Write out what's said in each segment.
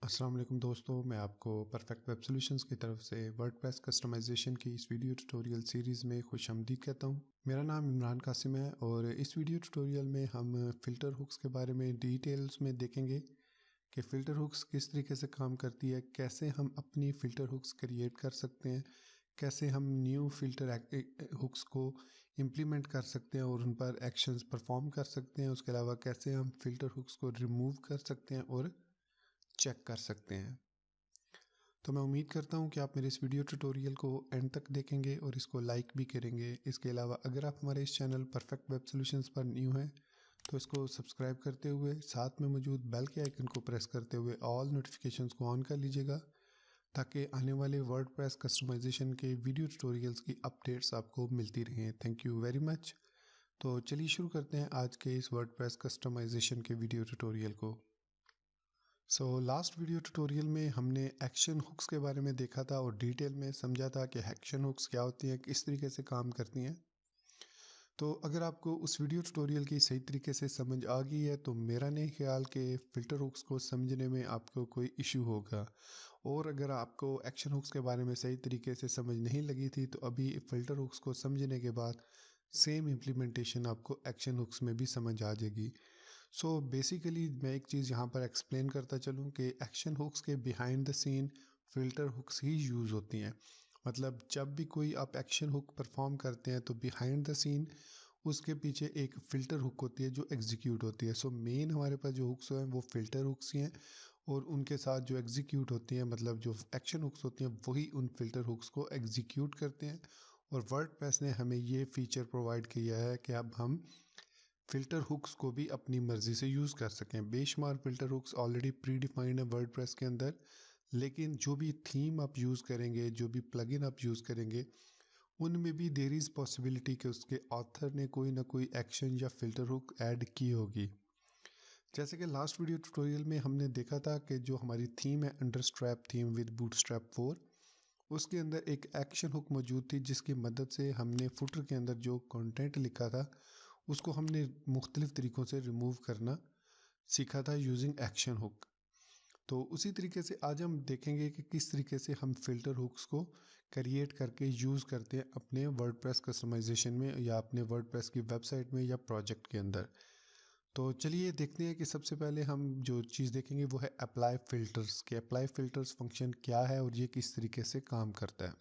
अस्सलाम वालेकुम दोस्तों, मैं आपको परफेक्ट वेब सॉल्यूशंस की तरफ से वर्डप्रेस कस्टमाइजेशन की इस वीडियो ट्यूटोरियल सीरीज़ में खुशामदीद कहता हूँ। मेरा नाम इमरान कासिम है और इस वीडियो ट्यूटोरियल में हम फ़िल्टर हुक्स के बारे में डिटेल्स में देखेंगे कि फ़िल्टर हुक्स किस तरीके से काम करती है, कैसे हम अपनी फ़िल्टर हुक्स क्रिएट कर सकते हैं, कैसे हम न्यू फ़िल्टर हुक्स को इम्प्लीमेंट कर सकते हैं और उन पर एक्शंस परफॉर्म कर सकते हैं। उसके अलावा कैसे हम फ़िल्टर हुक्स को रिमूव कर सकते हैं और चेक कर सकते हैं। तो मैं उम्मीद करता हूँ कि आप मेरे इस वीडियो ट्यूटोरियल को एंड तक देखेंगे और इसको लाइक भी करेंगे। इसके अलावा अगर आप हमारे इस चैनल परफेक्ट वेब सॉल्यूशंस पर न्यू हैं तो इसको सब्सक्राइब करते हुए साथ में मौजूद बेल के आइकन को प्रेस करते हुए ऑल नोटिफिकेशंस को ऑन कर लीजिएगा ताकि आने वाले वर्डप्रेस कस्टमाइजेशन के वीडियो ट्यूटोरियल्स की अपडेट्स आपको मिलती रहें। Thank you very much. तो चलिए शुरू करते हैं आज के इस वर्डप्रेस कस्टमाइजेशन के वीडियो ट्यूटोरियल को। लास्ट वीडियो ट्यूटोरियल में हमने एक्शन हुक्स के बारे में देखा था और डिटेल में समझा था कि एक्शन हुक्स क्या होती हैं, किस तरीके से काम करती हैं। तो अगर आपको उस वीडियो ट्यूटोरियल की सही तरीके से समझ आ गई है तो मेरा नहीं ख्याल कि फ़िल्टर हुक्स को समझने में आपको कोई इशू होगा। और अगर आपको एक्शन हुक्स के बारे में सही तरीके से समझ नहीं लगी थी तो अभी फ़िल्टर हुक्स को समझने के बाद सेम इम्प्लीमेंटेशन आपको एक्शन हुक्स में भी समझ आ जाएगी। बेसिकली मैं एक चीज़ यहाँ पर एक्सप्लेन करता चलूँ कि एक्शन हुक्स के behind the scene filter hooks ही यूज़ होती हैं। मतलब जब भी कोई आप एक्शन हुक परफॉर्म करते हैं तो बिहाइंड द सीन उसके पीछे एक फ़िल्टर हुक होती है जो एग्जीक्यूट होती है। मेन हमारे पास जो हुक्स हैं वो फ़िल्टर हुक्स ही हैं और उनके साथ जो एग्जीक्यूट होती हैं मतलब जो एक्शन हुक्स होती हैं वही उन फ़िल्टर हुक्स को एग्जीक्यूट करते हैं। और वर्डप्रेस ने हमें ये फ़ीचर प्रोवाइड किया है कि अब हम फ़िल्टर हुक्स को भी अपनी मर्ज़ी से यूज़ कर सकें। बेशुमार filter hooks already predefined है वर्डप्रेस के अंदर, लेकिन जो भी थीम आप यूज़ करेंगे, जो भी प्लगइन आप यूज़ करेंगे, उनमें भी देयर इज़ पॉसिबिलिटी कि उसके ऑथर ने कोई ना कोई एक्शन या फ़िल्टर हुक ऐड की होगी। जैसे कि लास्ट वीडियो ट्यूटोरियल में हमने देखा था कि जो हमारी थीम है अंडरस्ट्रैप थीम विद बूटस्ट्रैप 4, उसके अंदर एक एक्शन हुक मौजूद थी जिसकी मदद से हमने फुटर के अंदर जो कंटेंट लिखा था उसको हमने मुख्तलिफ़ तरीक़ों से रिमूव करना सीखा था यूजिंग एक्शन हुक। तो उसी तरीके से आज हम देखेंगे कि किस तरीके से हम फ़िल्टर हुक्स को क्रिएट करके यूज़ करते हैं अपने वर्डप्रेस कस्टमाइजेशन में या अपने वर्डप्रेस की वेबसाइट में या प्रोजेक्ट के अंदर। तो चलिए देखते हैं कि सबसे पहले हम जो चीज़ देखेंगे वो है अप्लाई फ़िल्टर्स के अप्लाई फ़िल्टर्स फंक्शन क्या है और ये किस तरीके से काम करता है।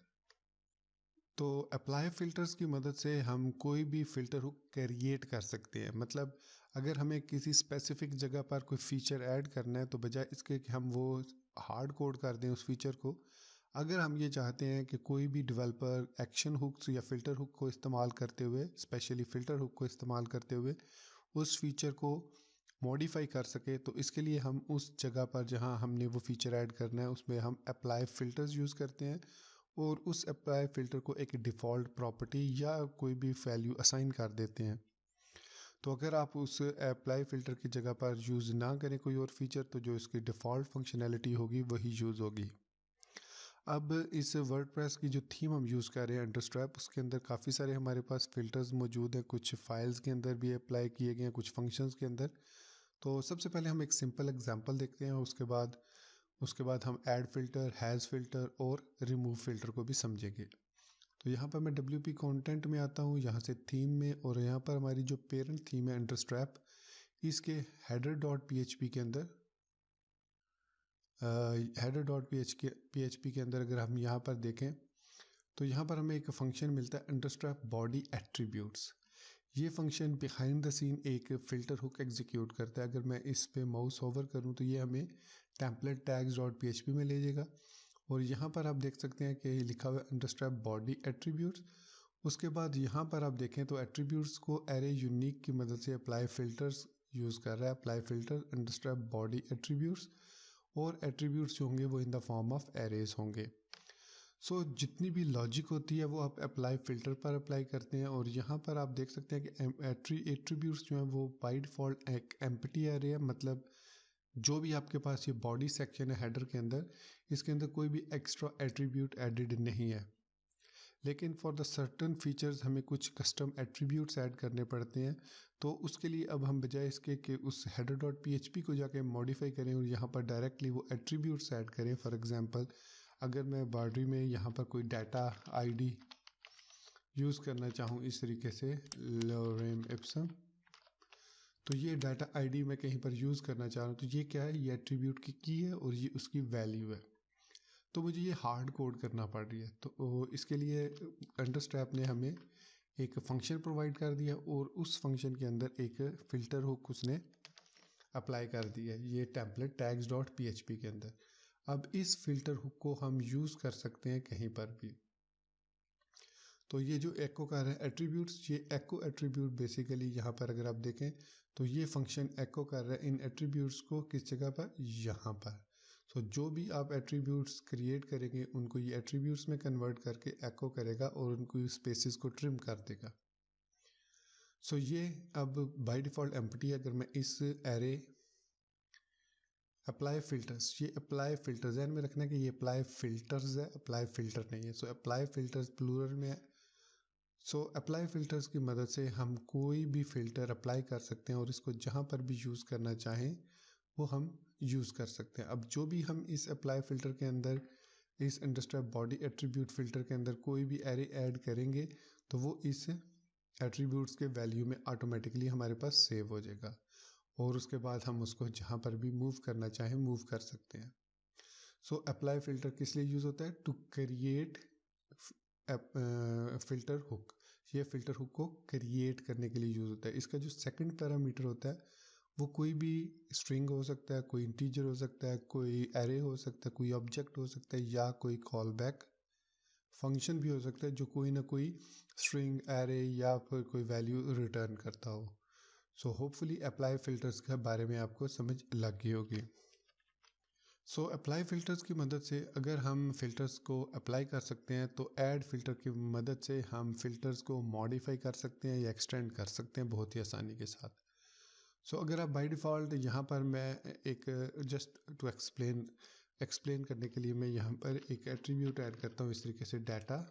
तो अप्लाई फ़िल्टर्स की मदद से हम कोई भी फ़िल्टर हुक क्रिएट कर सकते हैं। मतलब अगर हमें किसी स्पेसिफ़िक जगह पर कोई फ़ीचर ऐड करना है तो बजाय इसके कि हम वो हार्ड कोड कर दें उस फ़ीचर को, अगर हम ये चाहते हैं कि कोई भी डेवलपर एक्शन हुक्स या फ़िल्टर हुक को इस्तेमाल करते हुए, स्पेशली फ़िल्टर हुक को इस्तेमाल करते हुए उस फ़ीचर को मॉडिफ़ाई कर सके, तो इसके लिए हम उस जगह पर जहाँ हमने वो फ़ीचर ऐड करना है उसमें हम अप्लाई फ़िल्टर्स यूज़ करते हैं और उस अप्लाई फ़िल्टर को एक डिफ़ॉल्ट प्रॉपर्टी या कोई भी वैल्यू असाइन कर देते हैं। तो अगर आप उस अप्लाई फ़िल्टर की जगह पर यूज़ ना करें कोई और फीचर तो जो इसकी डिफ़ॉल्ट फंक्शनैलिटी होगी वही यूज़ होगी। अब इस वर्डप्रेस की जो थीम हम यूज़ कर रहे हैं अंडरस्ट्रैप, उसके अंदर काफ़ी सारे हमारे पास फ़िल्टर्स मौजूद हैं, कुछ फाइल्स के अंदर भी अप्लाई किए गए हैं, कुछ फंक्शंस के अंदर। तो सबसे पहले हम एक सिंपल एग्जांपल देखते हैं, उसके बाद हम ऐड फ़िल्टर, हैज़ फ़िल्टर और रिमूव फ़िल्टर को भी समझेंगे। तो यहाँ पर मैं WP कंटेंट में आता हूँ, यहाँ से थीम में, और यहाँ पर हमारी जो पेरेंट थीम है अंडरस्ट्रैप, इसके header.php के अंदर header.php के अंदर अगर हम यहाँ पर देखें तो यहाँ पर हमें एक फ़ंक्शन मिलता है अंडरस्ट्रैप बॉडी एट्रीब्यूट्स। ये फ़ंक्शन बिहाइंड द सीन एक फ़िल्टर हुक एग्जीक्यूट करता है। अगर मैं इस पे माउस ओवर करूँ तो ये हमें टेम्पलेट टैग्स डॉट php में ले जाएगा और यहाँ पर आप देख सकते हैं कि लिखा हुआ है अंडरस्ट्रैप बॉडी एट्रीब्यूट्स। उसके बाद यहाँ पर आप देखें तो एट्रीब्यूट्स को एरे यूनिक की मदद से अप्लाई फ़िल्टर्स यूज़ कर रहा है, अप्लाई फ़िल्टर अंडरस्ट्रैप बॉडी एट्रीब्यूट्स, और एट्रीब्यूट्स जो होंगे वो इन द फॉर्म ऑफ एरेज होंगे। जितनी भी लॉजिक होती है वो आप अप्लाई फ़िल्टर पर अप्लाई करते हैं और यहाँ पर आप देख सकते हैं कि एट्रीब्यूट्स जो हैं वो बाय डिफ़ॉल्ट एक एम्प्टी एरे है। मतलब जो भी आपके पास ये बॉडी सेक्शन है हेडर के अंदर, इसके अंदर कोई भी एक्स्ट्रा एट्रीब्यूट एडिड नहीं है। लेकिन फॉर द सर्टन फीचर्स हमें कुछ कस्टम एट्रीब्यूट्स ऐड करने पड़ते हैं। तो उसके लिए अब हम बजाय इसके कि उस header.php को जाके मॉडिफाई करें और यहाँ पर डायरेक्टली वो एट्रीब्यूट्स ऐड करें। फॉर एग्जांपल अगर मैं बॉडी में यहाँ पर कोई डाटा आईडी यूज़ करना चाहूँ इस तरीके से lorem ipsum, तो ये डाटा आईडी मैं कहीं पर यूज़ करना चाह रहा हूँ, तो ये क्या है, ये एट्रीब्यूट की है और ये उसकी वैल्यू है। तो मुझे ये हार्ड कोड करना पड़ रही है। तो इसके लिए अंडरस्ट्रैप ने हमें एक फंक्शन प्रोवाइड कर दिया और उस फंक्शन के अंदर एक फ़िल्टर हुक उसने अप्लाई कर दिया है, ये टेम्पलेट tags.php के अंदर। अब इस फिल्टर हुक को हम यूज़ कर सकते हैं कहीं पर भी। तो ये जो एको कर रहा है एट्रीब्यूट्स, ये एको एट्रीब्यूट बेसिकली यहाँ पर अगर आप देखें तो ये फंक्शन एको कर रहा है इन एट्रीब्यूट्स को किस जगह पर, यहाँ पर। सो जो भी आप एट्रीब्यूट्स क्रिएट करेंगे उनको ये एट्रीब्यूट्स में कन्वर्ट करके एको करेगा और उनको स्पेसेस को ट्रिम कर देगा। सो ये अब बाय डिफ़ॉल्ट एम्प्टी है। अगर मैं इस एरे अप्लाई फिल्टर्स, ये अप्लाई फिल्टर्स ध्यान में रखना कि ये अप्लाई फिल्टर्स है, अप्लाई फिल्टर नहीं है। सो अप्लाई फिल्टर्स प्लूरल में है। सो अप्लाई फ़िल्टर्स की मदद से हम कोई भी फ़िल्टर अप्लाई कर सकते हैं और इसको जहाँ पर भी यूज़ करना चाहें वो हम यूज़ कर सकते हैं। अब जो भी हम इस अप्लाई फ़िल्टर के अंदर इस अंडरस्टैप बॉडी एट्रीब्यूट फ़िल्टर के अंदर कोई भी एरे ऐड करेंगे तो वो इस एट्रीब्यूट्स के वैल्यू में ऑटोमेटिकली हमारे पास सेव हो जाएगा और उसके बाद हम उसको जहाँ पर भी मूव करना चाहें मूव कर सकते हैं। सो अप्लाई फ़िल्टर किस लिए यूज़ होता है, टू क्रिएट फ़िल्टर हुक। ये फ़िल्टर हुक को क्रिएट करने के लिए यूज़ होता है। इसका जो सेकंड पैरामीटर होता है वो कोई भी स्ट्रिंग हो सकता है, कोई इंटीजर हो सकता है, कोई एरे हो सकता है, कोई ऑब्जेक्ट हो सकता है या कोई कॉल बैक फंक्शन भी हो सकता है जो कोई ना कोई स्ट्रिंग, एरे या फिर कोई वैल्यू रिटर्न करता हो। सो होपफुली अप्लाई फ़िल्टर्स के बारे में आपको समझ लग गई होगी। सो अप्लाई फ़िल्टर्स की मदद से अगर हम फ़िल्टर्स को अप्लाई कर सकते हैं तो ऐड फ़िल्टर की मदद से हम फ़िल्टर्स को मॉडिफाई कर सकते हैं या एक्सटेंड कर सकते हैं बहुत ही आसानी के साथ। सो अगर आप बाय डिफ़ॉल्ट यहाँ पर मैं एक जस्ट टू एक्सप्लेन करने के लिए मैं यहाँ पर एक एट्रीब्यूट ऐड करता हूँ इस तरीके से डाटा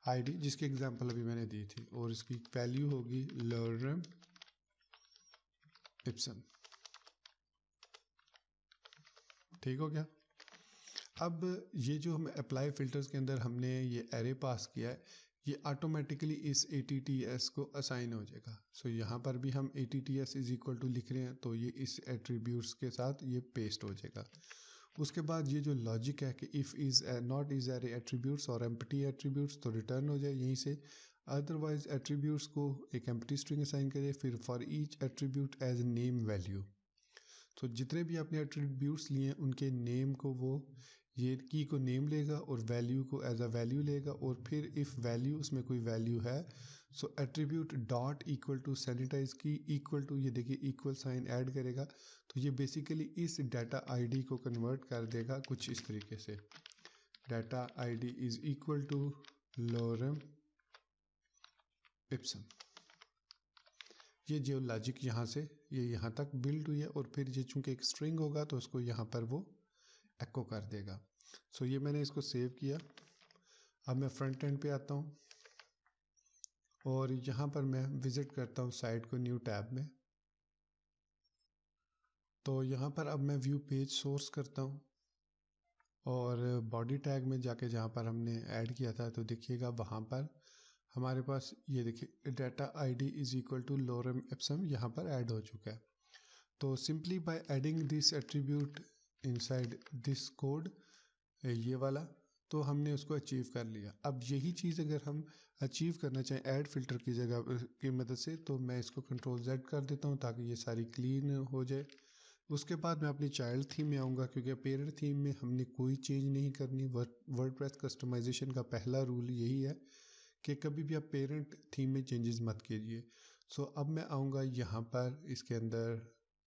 आईडी, जिसकी एग्जांपल अभी मैंने दी थी और इसकी वैल्यू होगी lorem ipsum। ठीक हो गया। अब ये जो हम अप्लाई फ़िल्टर्स के अंदर हमने ये एरे पास किया है ये ऑटोमेटिकली इस ATTS को असाइन हो जाएगा। सो यहाँ पर भी हम ATTS इज इक्वल टू लिख रहे हैं तो ये इस एट्रीब्यूट्स के साथ ये पेस्ट हो जाएगा। उसके बाद ये जो लॉजिक है कि if is not is array attributes और एम्प्टी एट्रीब्यूट्स तो रिटर्न हो जाए यहीं से, अदरवाइज एट्रीब्यूट्स को एक एम्प्टी स्ट्रिंग असाइन करें, फिर for each attribute as name value. तो जितने भी आपने एट्रीब्यूट्स लिए हैं उनके नेम को वो ये की को नेम लेगा और वैल्यू को एज अ वैल्यू लेगा और फिर इफ़ वैल्यू उसमें कोई वैल्यू है so attribute dot equal to sanitize key equal to ये देखिए इक्वल साइन ऐड करेगा। तो ये बेसिकली इस डाटा आईडी को कन्वर्ट कर देगा कुछ इस तरीके से, data ID is equal to lorem ipsum। ये जो लॉजिक यहाँ से ये यहाँ तक बिल्ड हुई है और फिर ये चूंकि एक स्ट्रिंग होगा तो उसको यहाँ पर वो एको कर देगा। सो ये मैंने इसको सेव किया। अब मैं फ्रंट एंड पे आता हूँ और यहाँ पर मैं विज़िट करता हूँ साइट को न्यू टैब में। तो यहाँ पर अब मैं व्यू पेज सोर्स करता हूँ और बॉडी टैग में जाके जहाँ पर हमने ऐड किया था तो देखिएगा वहाँ पर हमारे पास ये देखिए data ID is equal to lorem ipsum यहाँ पर ऐड हो चुका है। तो simply by adding this attribute inside this code, ये वाला, तो हमने उसको अचीव कर लिया। अब यही चीज़ अगर हम अचीव करना चाहें ऐड फिल्टर की जगह की मदद से तो मैं इसको कंट्रोल Z कर देता हूँ ताकि ये सारी क्लीन हो जाए। उसके बाद मैं अपनी चाइल्ड थीम में आऊँगा क्योंकि पेरेंट थीम में हमने कोई चेंज नहीं करनी। वर्डप्रेस कस्टमाइजेशन का पहला रूल यही है कि कभी भी आप पेरेंट थीम में चेंजेस मत कीजिए। सो अब मैं आऊँगा यहाँ पर इसके अंदर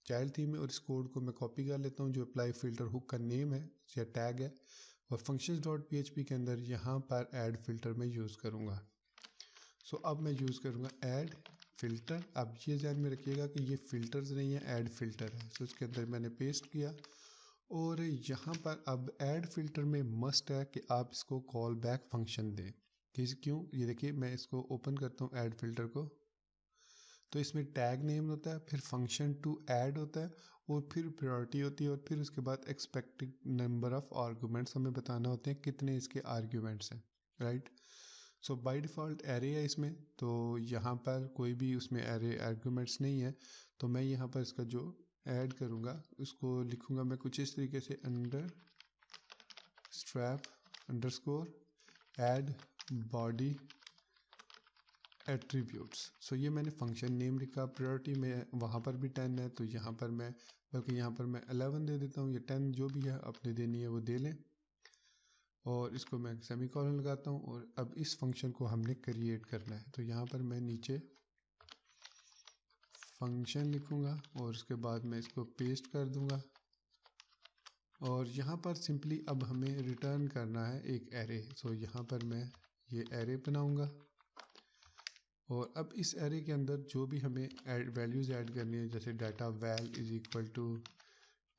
चाइल्ड थीम में और इस कोड को मैं कॉपी कर लेता हूँ जो अप्लाई फ़िल्टर हुक का नेम है या टैग है और functions.php के अंदर यहाँ पर ऐड फिल्टर में यूज़ करूँगा। सो अब मैं यूज़ करूँगा ऐड फ़िल्टर। अब ये ध्यान में रखिएगा कि ये फ़िल्टर्स नहीं है, ऐड फिल्टर है। सो इसके अंदर मैंने पेस्ट किया और यहाँ पर अब ऐड फिल्टर में मस्ट है कि आप इसको कॉल बैक फंक्शन दें क्यों, ये देखिए मैं इसको ओपन करता हूँ ऐड फिल्टर को, तो इसमें टैग नेम होता है, फिर फंक्शन टू ऐड होता है, और फिर प्रायोरिटी होती है, और फिर उसके बाद एक्सपेक्टेड नंबर ऑफ आर्गूमेंट्स हमें बताना होते हैं कितने इसके आर्ग्यूमेंट्स हैं, right. So by default array है इसमें, तो यहाँ पर कोई भी उसमें एरे आर्गूमेंट्स नहीं है, तो मैं यहाँ पर इसका जो ऐड करूँगा उसको लिखूँगा मैं कुछ इस तरीके से, under strap underscore add body attributes. So ये मैंने फंक्शन नेम लिखा, प्रायोरिटी में वहाँ पर भी 10 है, तो यहाँ पर मैं बल्कि यहाँ पर मैं 11 दे देता हूँ, ये 10 जो भी है अपने देनी है वो दे लें, और इसको मैं सेमीकोलन लगाता हूँ। और अब इस फंक्शन को हमने क्रिएट करना है, तो यहाँ पर मैं नीचे फंक्शन लिखूँगा और उसके बाद मैं इसको पेस्ट कर दूँगा, और यहाँ पर सिंपली अब हमें रिटर्न करना है एक एरे। सो यहाँ पर मैं ये एरे बनाऊँगा, और अब इस एरे के अंदर जो भी हमें वैल्यूज़ ऐड करनी है, जैसे data val is equal to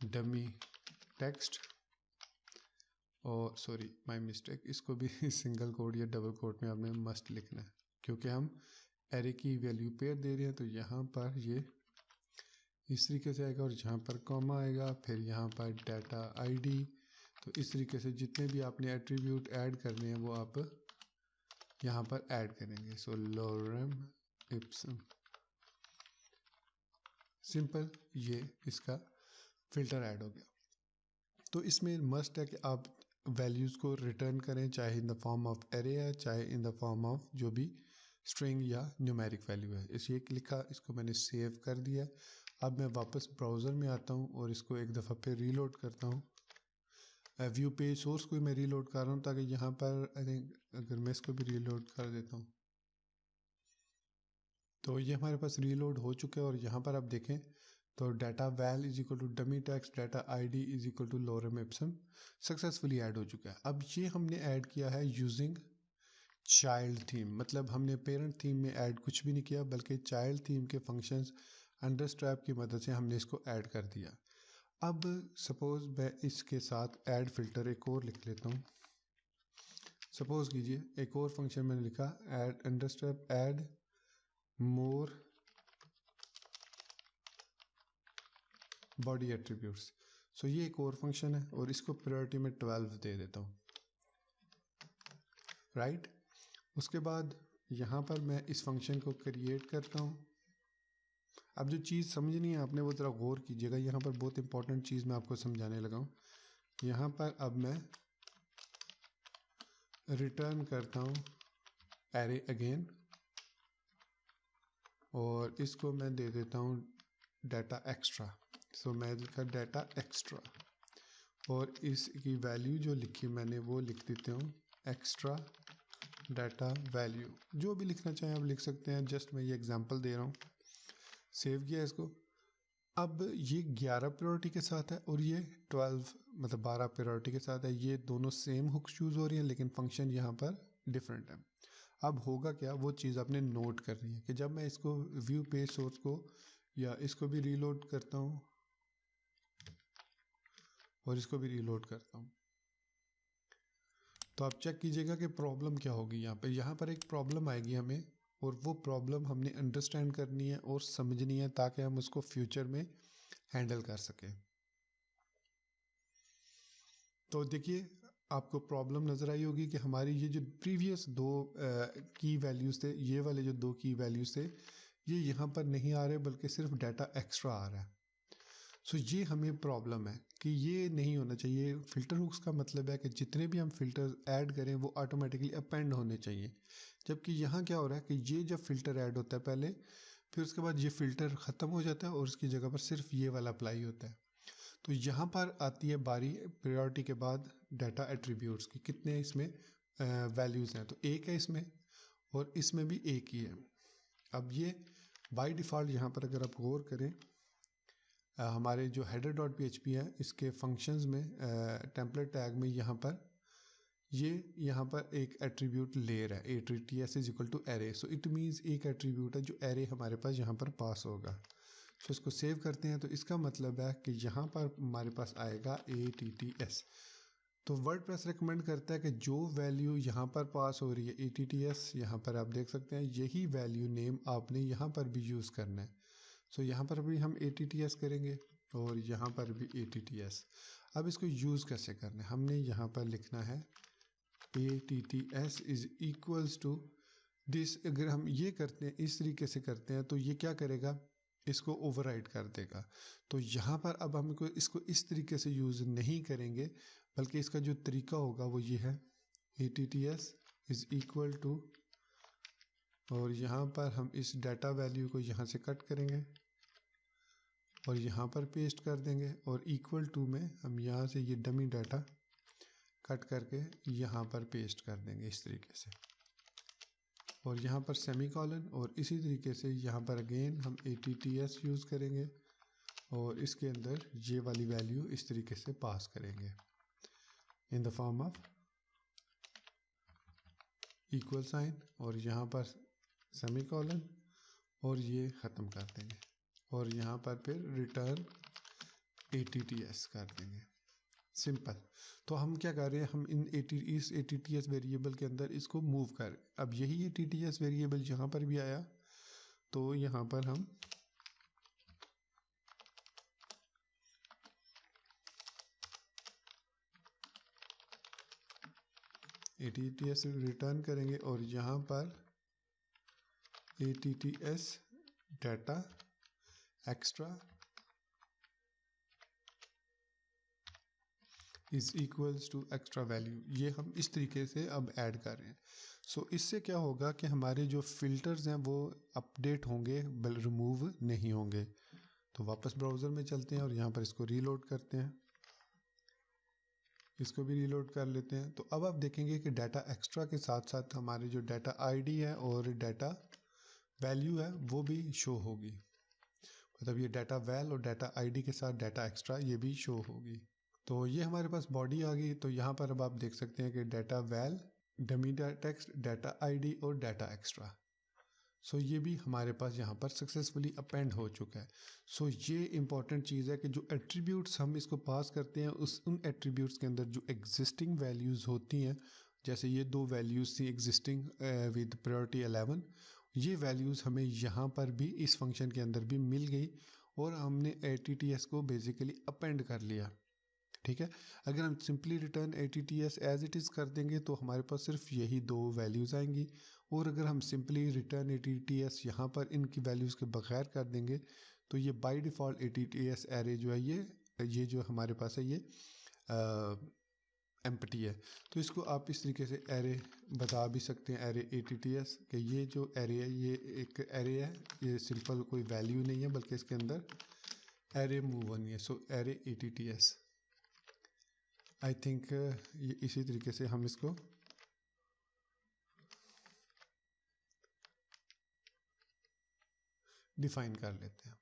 dummy text, और सॉरी माय मिस्टेक, इसको भी सिंगल कोट या डबल कोट में हमने मस्ट लिखना है, क्योंकि हम एरे की वैल्यू पेयर दे रहे हैं। तो यहाँ पर ये इस तरीके से आएगा, और जहाँ पर कॉमा आएगा, फिर यहाँ पर डाटा आईडी। तो इस तरीके से जितने भी आपने एट्रीब्यूट ऐड करने हैं वो आप यहाँ पर ऐड करेंगे। सो लोरेम इप्सम, सिंपल, ये इसका फिल्टर ऐड हो गया। तो इसमें मस्ट है कि आप वैल्यूज़ को रिटर्न करें, चाहे इन द फॉर्म ऑफ एरे है, चाहे इन द फॉर्म ऑफ जो भी स्ट्रिंग या न्यूमेरिक वैल्यू है। इस ये लिखा, इसको मैंने सेव कर दिया। अब मैं वापस ब्राउज़र में आता हूँ और इसको एक दफ़ा फिर रीलोड करता हूँ। व्यू पेज सोर्स को मैं रीलोड कर रहा हूँ, ताकि यहाँ पर आई थिंक अगर मैं इसको भी रीलोड कर देता हूँ तो ये हमारे पास रीलोड हो चुका है। और यहाँ पर आप देखें तो data val is equal to dummy text, data ID is equal to lorem ipsum successfully add हो चुका है। अब ये हमने ऐड किया है यूजिंग चाइल्ड थीम, मतलब हमने पेरेंट थीम में ऐड कुछ भी नहीं किया, बल्कि चाइल्ड थीम के फंक्शंस अंडरस्ट्रैप की मदद से हमने इसको ऐड कर दिया। अब सपोज़ मैं इसके साथ ऐड फिल्टर एक और लिख लेता हूँ। सपोज़ कीजिए एक और फंक्शन मैंने लिखा, add understrap add more body attributes. So ये एक और फंक्शन है, और इसको प्रायोरिटी में 12 दे देता हूँ, राइट। उसके बाद यहाँ पर मैं इस फंक्शन को क्रिएट करता हूँ। अब जो चीज़ समझनी है आपने वो ज़रा गौर कीजिएगा, यहाँ पर बहुत इंपॉर्टेंट चीज़ मैं आपको समझाने लगा हूँ। यहाँ पर अब मैं रिटर्न करता हूँ एरे अगेन, और इसको मैं दे देता हूँ डाटा एक्स्ट्रा। सो मैं लिखा डाटा एक्स्ट्रा, और इसकी वैल्यू जो लिखी मैंने वो लिख देता हूँ एक्स्ट्रा डाटा वैल्यू। जो भी लिखना चाहें आप लिख सकते हैं, जस्ट मैं ये एग्जांपल दे रहा हूँ। सेव किया इसको। अब ये 11 प्रायोरिटी के साथ है, और ये 12 मतलब 12 प्रायोरिटी के साथ है। ये दोनों सेम हुक्स यूज़ हो रही हैं, लेकिन फंक्शन यहाँ पर डिफरेंट है। अब होगा क्या, वो चीज़ आपने नोट करनी है कि जब मैं इसको व्यू पेज सोर्स को या इसको भी रीलोड करता हूँ और इसको भी रीलोड करता हूँ, तो आप चेक कीजिएगा कि प्रॉब्लम क्या होगी। यहाँ पर एक प्रॉब्लम आएगी हमें, और वो प्रॉब्लम हमने अंडरस्टैंड करनी है और समझनी है, ताकि हम उसको फ्यूचर में हैंडल कर सकें। तो देखिए आपको प्रॉब्लम नज़र आई होगी कि हमारी ये जो प्रीवियस दो की वैल्यूज़ थे, ये वाले जो दो की वैल्यूज़ थे, ये यहाँ पर नहीं आ रहे, बल्कि सिर्फ डाटा एक्स्ट्रा आ रहा है। सो ये हमें प्रॉब्लम है कि ये नहीं होना चाहिए। फ़िल्टर हुक्स का मतलब है कि जितने भी हम फ़िल्टर ऐड करें वो ऑटोमेटिकली अपेंड होने चाहिए, जबकि यहाँ क्या हो रहा है कि ये जब फ़िल्टर ऐड होता है पहले, फिर उसके बाद ये फ़िल्टर ख़त्म हो जाता है और उसकी जगह पर सिर्फ ये वाला अप्लाई होता है। तो यहाँ पर आती है बारी प्रायोरिटी के बाद डाटा एट्रीब्यूट्स की, कितने इसमें वैल्यूज़ हैं। तो एक है इसमें, और इसमें भी एक ही है। अब ये बाय डिफ़ॉल्ट यहाँ पर अगर आप गौर करें, हमारे जो हेडर डॉट PHP है इसके फंक्शंस में टेम्पलेट टैग में यहाँ पर एक एट्रीब्यूट लेयर है, ATTS is equal to array. So it means एक एट्रीब्यूट है जो एरे हमारे पास यहाँ पर पास होगा। सो इसको सेव करते हैं, तो इसका मतलब है कि यहाँ पर हमारे पास आएगा ATTS। तो वर्डप्रेस रिकमेंड करता है कि जो वैल्यू यहाँ पर पास हो रही है ATTS, यहाँ पर आप देख सकते हैं यही वैल्यू नेम आपने यहाँ पर भी यूज़ करना है। सो यहाँ पर भी हम ATTS करेंगे और यहाँ पर भी ATTS। अब इसको यूज़ कैसे करना है, हमने यहाँ पर लिखना है ATTS is equals to this. अगर हम ये करते हैं, इस तरीके से करते हैं, तो ये क्या करेगा, इसको ओवरराइड कर देगा। तो यहाँ पर अब हम इसको इस तरीके से यूज़ नहीं करेंगे, बल्कि इसका जो तरीका होगा वो ये है, ATTS इज इक्वल टू, और यहाँ पर हम इस डाटा वैल्यू को यहाँ से कट करेंगे और यहाँ पर पेस्ट कर देंगे, और इक्वल टू में हम यहाँ से ये डमी डाटा कट करके यहाँ पर पेस्ट कर देंगे इस तरीके से, और यहाँ पर सेमीकोलन, और इसी तरीके से यहाँ पर अगेन हम ATTS यूज़ करेंगे और इसके अंदर ये वाली वैल्यू इस तरीके से पास करेंगे in the form of equal sign, और यहाँ पर सेमीकोलन, और ये ख़त्म कर देंगे, और यहाँ पर फिर रिटर्न ATTS कर देंगे। सिंपल। तो हम क्या कर रहे हैं, हम इस ATTS वेरिएबल के अंदर इसको मूव कर, अब यही ATTS वेरिएबल यहाँ पर भी आया, तो यहाँ पर हम ATTS रिटर्न करेंगे और यहाँ पर ATTS data extra is equals to extra value, ये हम इस तरीके से अब ऐड कर रहे हैं। सो इससे क्या होगा कि हमारे जो फिल्टर्स हैं वो अपडेट होंगे, रिमूव नहीं होंगे। तो वापस ब्राउज़र में चलते हैं और यहाँ पर इसको रीलोड करते हैं, इसको भी रीलोड कर लेते हैं। तो अब आप देखेंगे कि डाटा एक्स्ट्रा के साथ साथ हमारे जो डाटा ID है और डाटा वैल्यू है वो भी शो होगी, मतलब ये डाटा वैल और डाटा ID के साथ डाटा एक्स्ट्रा ये भी शो होगी। तो ये हमारे पास बॉडी आ गई। तो यहाँ पर अब आप देख सकते हैं कि data val, dummy text, data ID और डाटा एक्स्ट्रा, सो ये भी हमारे पास यहाँ पर सक्सेसफुली अपेंड हो चुका है। सो ये इंपॉर्टेंट चीज़ है कि जो एट्रीब्यूट्स हम इसको पास करते हैं उन एट्रीब्यूट्स के अंदर जो एग्जिस्टिंग वैल्यूज़ होती हैं, जैसे ये दो वैल्यूज़ थी एग्जिस्टिंग विद प्रायोरिटी 11, ये वैल्यूज़ हमें यहाँ पर भी इस फंक्शन के अंदर भी मिल गई और हमने ATTS को बेसिकली अपेंड कर लिया। ठीक है, अगर हम simply return ATTS as it is कर देंगे तो हमारे पास सिर्फ यही दो वैल्यूज़ आएंगी, और अगर हम सिंपली रिटर्न ATTS यहाँ पर इनकी वैल्यूज़ के बगैर कर देंगे तो ये बाय डिफ़ॉल्ट ATTS एरे जो है ये जो हमारे पास है ये एम्प्टी है। तो इसको आप इस तरीके से एरे बता भी सकते हैं, एरे ATTS, कि ये जो एरे है ये एक एरे है, ये सिंपल कोई वैल्यू नहीं है बल्कि इसके अंदर एरे मूव ऑन है। सो एरे ATTS, आई थिंक ये इसी तरीके से हम इसको डिफाइन कर लेते हैं।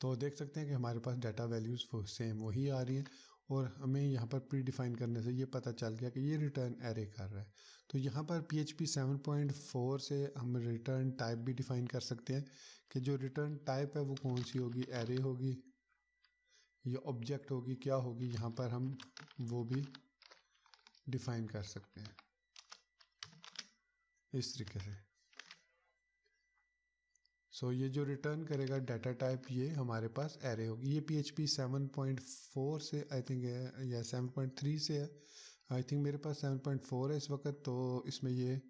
तो देख सकते हैं कि हमारे पास डाटा वैल्यूज़ सेम वही आ रही हैं, और हमें यहाँ पर प्री डिफाइन करने से ये पता चल गया कि ये रिटर्न एरे कर रहा है। तो यहाँ पर PHP 7.4 से हम रिटर्न टाइप भी डिफाइन कर सकते हैं कि जो रिटर्न टाइप है वो कौन सी होगी, एरे होगी या ऑब्जेक्ट होगी, क्या होगी, यहाँ पर हम वो भी डिफाइन कर सकते हैं इस तरीके से। सो ये जो रिटर्न करेगा डाटा टाइप ये हमारे पास एरे होगी। ये PHP 7.4 से आई थिंक है या 7.3 से है, आई थिंक मेरे पास 7.4 है इस वक्त। तो इसमें ये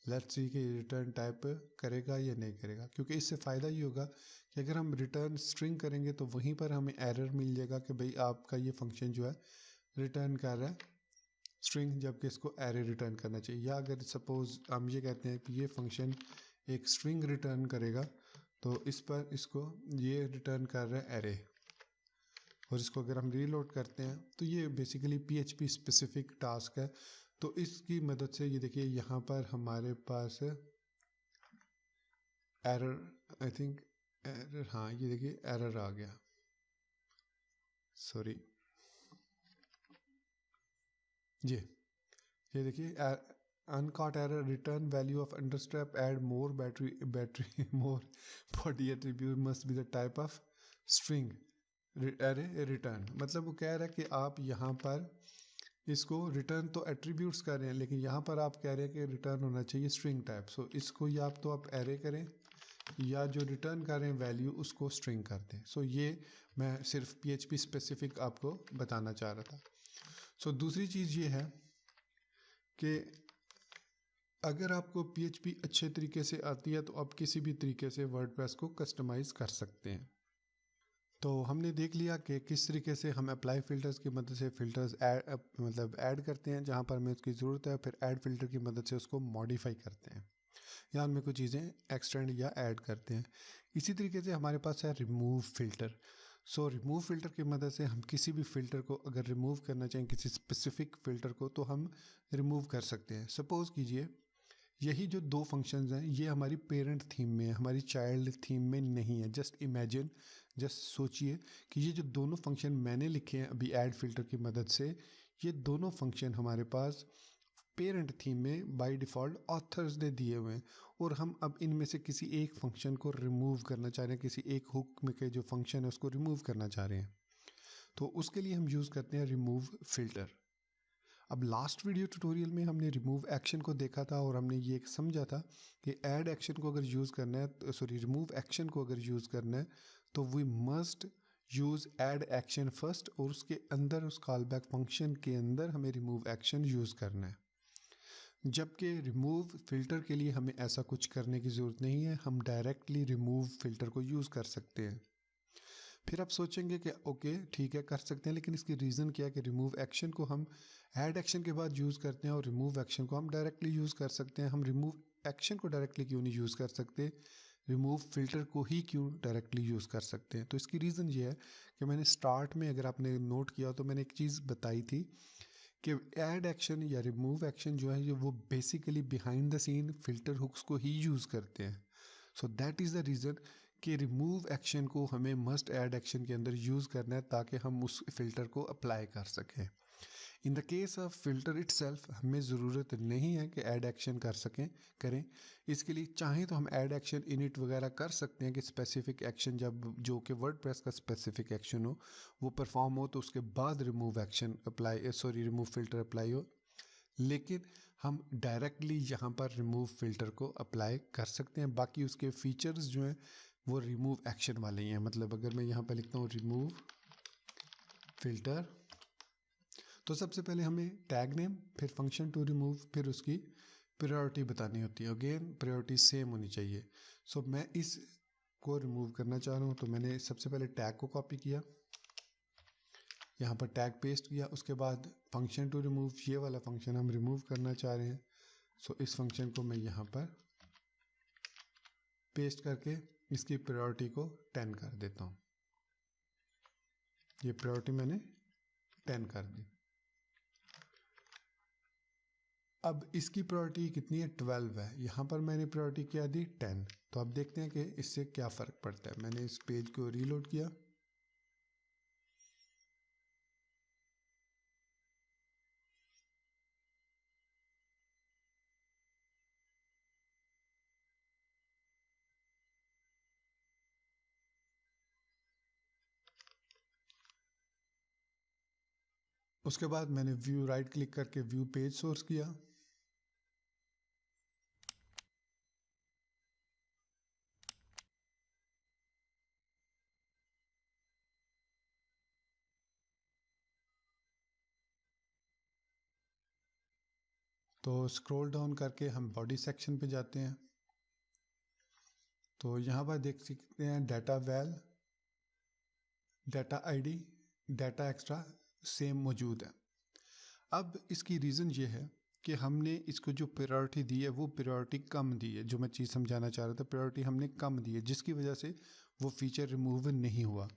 लेट्स सी कि रिटर्न टाइप करेगा या नहीं करेगा, क्योंकि इससे फ़ायदा ये होगा कि अगर हम रिटर्न स्ट्रिंग करेंगे तो वहीं पर हमें एरर मिल जाएगा कि भाई आपका ये फंक्शन जो है रिटर्न कर रहा है स्ट्रिंग, जबकि इसको एरे रिटर्न करना चाहिए। या अगर सपोज़ हम ये कहते हैं कि ये फंक्शन एक स्ट्रिंग रिटर्न करेगा तो इस पर इसको ये रिटर्न कर रहा है एरे, और इसको अगर हम रीलोड करते हैं तो ये बेसिकली PHP स्पेसिफिक टास्क है। तो इसकी मदद से ये देखिए यहाँ पर हमारे पास एरर, आई थिंक एरर, हाँ ये देखिए एरर आ गया, सॉरी ये देखिए Uncaught error, return value of understrap, add more battery more body attribute must be the type of string array return। मतलब वो कह रहा है कि आप यहाँ पर इसको रिटर्न तो एट्रीब्यूट्स कर रहे हैं, लेकिन यहाँ पर आप कह रहे हैं कि रिटर्न होना चाहिए स्ट्रिंग टाइप। सो इसको या तो आप एरे करें या जो रिटर्न कर रहे हैं वैल्यू उसको स्ट्रिंग कर दें। सो ये मैं सिर्फ PHP स्पेसिफिक आपको बताना चाह रहा था। सो दूसरी चीज़ ये है कि अगर आपको PHP अच्छे तरीके से आती है तो आप किसी भी तरीके से वर्डप्रेस को कस्टमाइज़ कर सकते हैं। तो हमने देख लिया कि किस तरीके से हम अप्लाई फ़िल्टर्स की मदद से फ़िल्टर्स ऐड करते हैं जहाँ पर हमें उसकी ज़रूरत है, फिर ऐड फ़िल्टर की मदद से उसको मॉडिफाई करते हैं या उनमें कुछ चीज़ें एक्सटेंड या ऐड करते हैं। इसी तरीके से हमारे पास है remove filter. So remove filter की मदद से हम किसी भी फ़िल्टर को अगर रिमूव करना चाहें, किसी स्पेसिफिक फ़िल्टर को, तो हम रिमूव कर सकते हैं। सपोज़ कीजिए यही जो दो फंक्शंस हैं ये हमारी पेरेंट थीम में है, हमारी चाइल्ड थीम में नहीं है। जस्ट इमेजिन, जस्ट सोचिए कि ये जो दोनों फंक्शन मैंने लिखे हैं अभी ऐड फिल्टर की मदद से, ये दोनों फंक्शन हमारे पास पेरेंट थीम में बाय डिफ़ॉल्ट ऑथर्स ने दिए हुए हैं, और हम अब इनमें से किसी एक फंक्शन को रिमूव करना चाह रहे हैं, किसी एक हुक में के जो फंक्शन है उसको रिमूव करना चाह रहे हैं। तो उसके लिए हम यूज़ करते हैं रिमूव फिल्टर। अब लास्ट वीडियो ट्यूटोरियल में हमने रिमूव एक्शन को देखा था और हमने ये समझा था कि ऐड एक्शन को अगर यूज़ करना है, सॉरी रिमूव एक्शन को अगर यूज़ करना है तो we must use add action first, और उसके अंदर उस कॉल बैक फंक्शन के अंदर हमें रिमूव एक्शन यूज़ करना है। जबकि रिमूव फ़िल्टर के लिए हमें ऐसा कुछ करने की ज़रूरत नहीं है, हम डायरेक्टली रिमूव फ़िल्टर को यूज़ कर सकते हैं। फिर आप सोचेंगे कि ओके ठीक है कर सकते हैं, लेकिन इसकी रीज़न क्या है कि रिमूव एक्शन को हम ऐड एक्शन के बाद यूज़ करते हैं और रिमूव एक्शन को हम डायरेक्टली यूज़ कर सकते हैं। हम रिमूव एक्शन को डायरेक्टली क्यों नहीं यूज़ कर सकते, रिमूव फिल्टर को ही क्यों डायरेक्टली यूज़ कर सकते हैं? तो इसकी रीज़न ये है कि मैंने स्टार्ट में, अगर आपने नोट किया तो मैंने एक चीज़ बताई थी कि ऐड एक्शन या रिमूव एक्शन जो है ये वो basically behind the scene filter hooks को ही यूज़ करते हैं। So that is the reason कि रिमूव एक्शन को हमें मस्ट ऐड एक्शन के अंदर यूज़ करना है ताकि हम उस फिल्टर को अप्लाई कर सकें। In the case of filter itself हमें ज़रूरत नहीं है कि ऐड एक्शन करें। इसके लिए चाहें तो हम ऐड एक्शन इनिट वगैरह कर सकते हैं कि स्पेसिफिक एक्शन जब जो कि वर्डप्रेस का स्पेसिफिक एक्शन हो वो परफॉर्म हो तो उसके बाद remove action remove filter apply हो। लेकिन हम डायरेक्टली यहाँ पर रिमूव फिल्टर को अप्लाई कर सकते हैं। बाकी उसके फीचर्स जो हैं वो रिमूव एक्शन वाले ही हैं। मतलब अगर मैं यहाँ पर लिखता हूँ रिमूव फिल्टर, तो सबसे पहले हमें टैग नेम, फिर फंक्शन टू रिमूव, फिर उसकी प्रायोरिटी बतानी होती है। अगेन प्रायोरिटी सेम होनी चाहिए। सो मैं इस को रिमूव करना चाह रहा हूँ तो मैंने सबसे पहले टैग को कॉपी किया, यहाँ पर टैग पेस्ट किया, उसके बाद फंक्शन टू रिमूव, ये वाला फंक्शन हम रिमूव करना चाह रहे हैं। सो इस फंक्शन को मैं यहाँ पर पेस्ट करके इसकी प्रायोरिटी को 10 कर देता हूँ। ये प्रायोरिटी मैंने 10 कर दी। अब इसकी प्रायोरिटी कितनी है, 12 है। यहाँ पर मैंने प्रायोरिटी क्या दी, 10। तो अब देखते हैं कि इससे क्या फ़र्क पड़ता है। मैंने इस पेज को रीलोड किया, उसके बाद मैंने व्यू राइट क्लिक करके व्यू पेज सोर्स किया। तो स्क्रॉल डाउन करके हम बॉडी सेक्शन पे जाते हैं। तो यहाँ पर देख सकते हैं data well, data ID, data extra same मौजूद है। अब इसकी रीज़न ये है कि हमने इसको जो प्रायोरिटी दी है वो प्रायोरिटी कम दी है। जो मैं चीज़ समझाना चाह रहा था, प्रायोरिटी हमने कम दी है जिसकी वजह से वो फीचर रिमूव नहीं हुआ।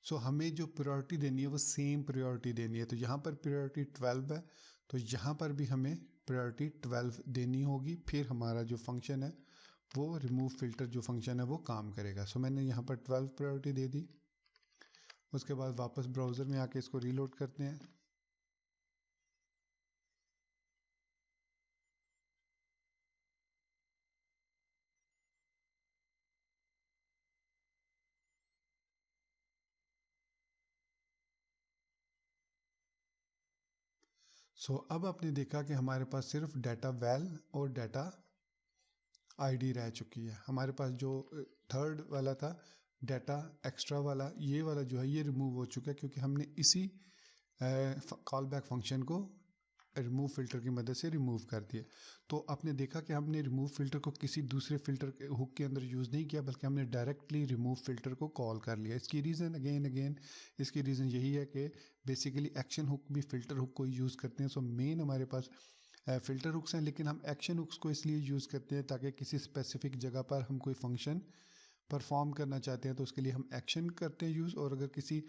सो हमें जो प्रायोरिटी देनी है वो सेम प्रायोरिटी देनी है। तो यहाँ पर प्रायोरिटी 12 है, तो यहाँ पर भी हमें प्रायोरिटी 12 देनी होगी, फिर हमारा जो फंक्शन है वो रिमूव फिल्टर जो फंक्शन है वो काम करेगा। सो मैंने यहाँ पर 12 प्रायोरिटी दे दी। उसके बाद वापस ब्राउज़र में आके इसको रीलोड करते हैं। सो अब आपने देखा कि हमारे पास सिर्फ डाटा वैल और डाटा आईडी रह चुकी है। हमारे पास जो थर्ड वाला था डाटा एक्स्ट्रा वाला, ये वाला जो है ये रिमूव हो चुका है, क्योंकि हमने इसी कॉल बैक फंक्शन को रिमूव फिल्टर की मदद से रिमूव कर दिए। तो आपने देखा कि हमने रिमूव फिल्टर को किसी दूसरे फिल्टर के हुक के अंदर यूज़ नहीं किया, बल्कि हमने डायरेक्टली रिमूव फिल्टर को कॉल कर लिया। इसकी रीज़न अगेन इसकी रीज़न यही है कि बेसिकली एक्शन हुक भी फिल्टर हुक को यूज़ करते हैं। सो मेन हमारे पास फिल्टर हुक्स हैं, लेकिन हम एक्शन हुक्स को इसलिए यूज़ करते हैं ताकि किसी स्पेसिफिक जगह पर हम कोई फंक्शन परफॉर्म करना चाहते हैं तो उसके लिए हम एक्शन करते हैं यूज़, और अगर किसी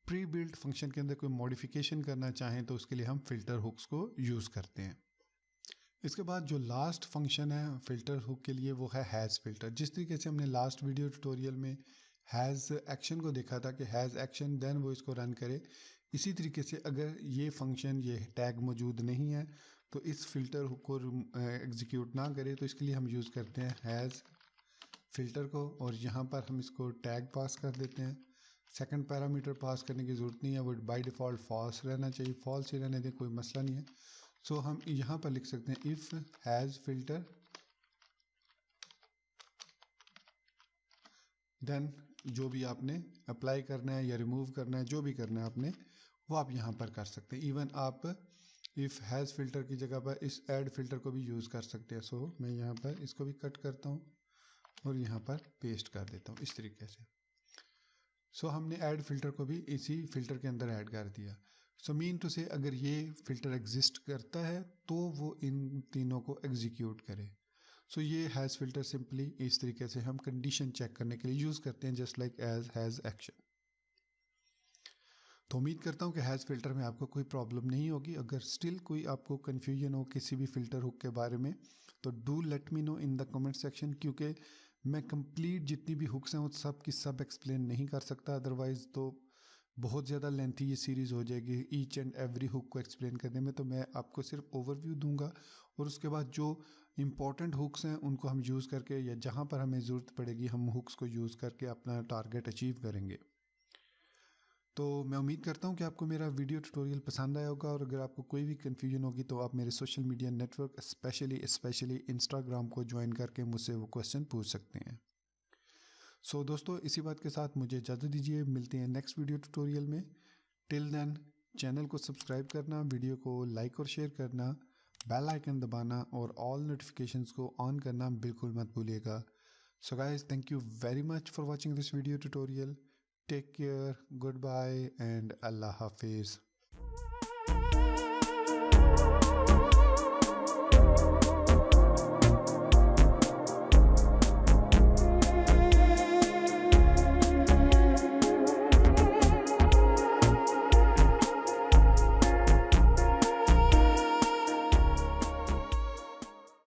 प्री बिल्ट फंक्शन के अंदर कोई मॉडिफिकेशन करना चाहें तो उसके लिए हम फिल्टर हुक्स को यूज़ करते हैं। इसके बाद जो लास्ट फंक्शन है फिल्टर हुक के लिए वो है हैज़ फिल्टर। जिस तरीके से हमने लास्ट वीडियो ट्यूटोरियल में हैज़ एक्शन को देखा था कि हैज़ एक्शन देन वो इसको रन करे, इसी तरीके से अगर ये फंक्शन ये टैग मौजूद नहीं है तो इस फिल्टर हुक को एग्जीक्यूट ना करे, तो इसके लिए हम यूज़ करते हैं हैज़ फिल्टर को, और यहाँ पर हम इसको टैग पास कर देते हैं। सेकंड पैरामीटर पास करने की ज़रूरत नहीं है, वो बाय डिफ़ॉल्ट फॉल्स रहना चाहिए, फॉल्स ही रहने दें, कोई मसला नहीं है। सो हम यहाँ पर लिख सकते हैं इफ़ हैज़ फिल्टर देन जो भी आपने अप्लाई करना है या रिमूव करना है, जो भी करना है आपने, वो आप यहाँ पर कर सकते हैं। इवन आप इफ़ हैज़ फिल्टर की जगह पर इस ऐड फिल्टर को भी यूज़ कर सकते हैं। सो मैं यहाँ पर इसको भी कट करता हूँ और यहाँ पर पेस्ट कर देता हूँ इस तरीके से। सो हमने ऐड फिल्टर को भी इसी फिल्टर के अंदर ऐड कर दिया। सो मीन टू से अगर ये फिल्टर एग्जिस्ट करता है तो वो इन तीनों को एग्जीक्यूट करे। सो ये हैज़ फिल्टर सिंपली इस तरीके से हम कंडीशन चेक करने के लिए यूज़ करते हैं, just like as has action. तो उम्मीद करता हूँ कि हैज़ फिल्टर में आपको कोई प्रॉब्लम नहीं होगी। अगर स्टिल कोई आपको कन्फ्यूजन हो किसी भी फ़िल्टर हुक के बारे में तो do let me know in the comment section, क्योंकि मैं कंप्लीट जितनी भी हुक्स हैं वो सब की सब एक्सप्लेन नहीं कर सकता, अदरवाइज़ तो बहुत ज़्यादा लेंथी ये सीरीज़ हो जाएगी ईच एंड एवरी हुक को एक्सप्लेन करने में। तो मैं आपको सिर्फ ओवरव्यू दूंगा और उसके बाद जो इंपॉर्टेंट हुक्स हैं उनको हम यूज़ करके, या जहाँ पर हमें ज़रूरत पड़ेगी हम हुक्स को यूज़ करके अपना टारगेट अचीव करेंगे। तो मैं उम्मीद करता हूँ कि आपको मेरा वीडियो ट्यूटोरियल पसंद आया होगा, और अगर आपको कोई भी कन्फ्यूजन होगी तो आप मेरे social media network specially Instagram को ज्वाइन करके मुझसे वो क्वेश्चन पूछ सकते हैं। सो दोस्तों इसी बात के साथ मुझे इजाज़त दीजिए, मिलते हैं नेक्स्ट वीडियो ट्यूटोरियल में। टिल देन चैनल को सब्सक्राइब करना, वीडियो को लाइक और शेयर करना, बेल आइकन दबाना और ऑल नोटिफिकेशंस को ऑन करना बिल्कुल मत भूलिएगा। So guys, thank you very much for watching this video tutorial. Take care, goodbye, and Allah Hafiz.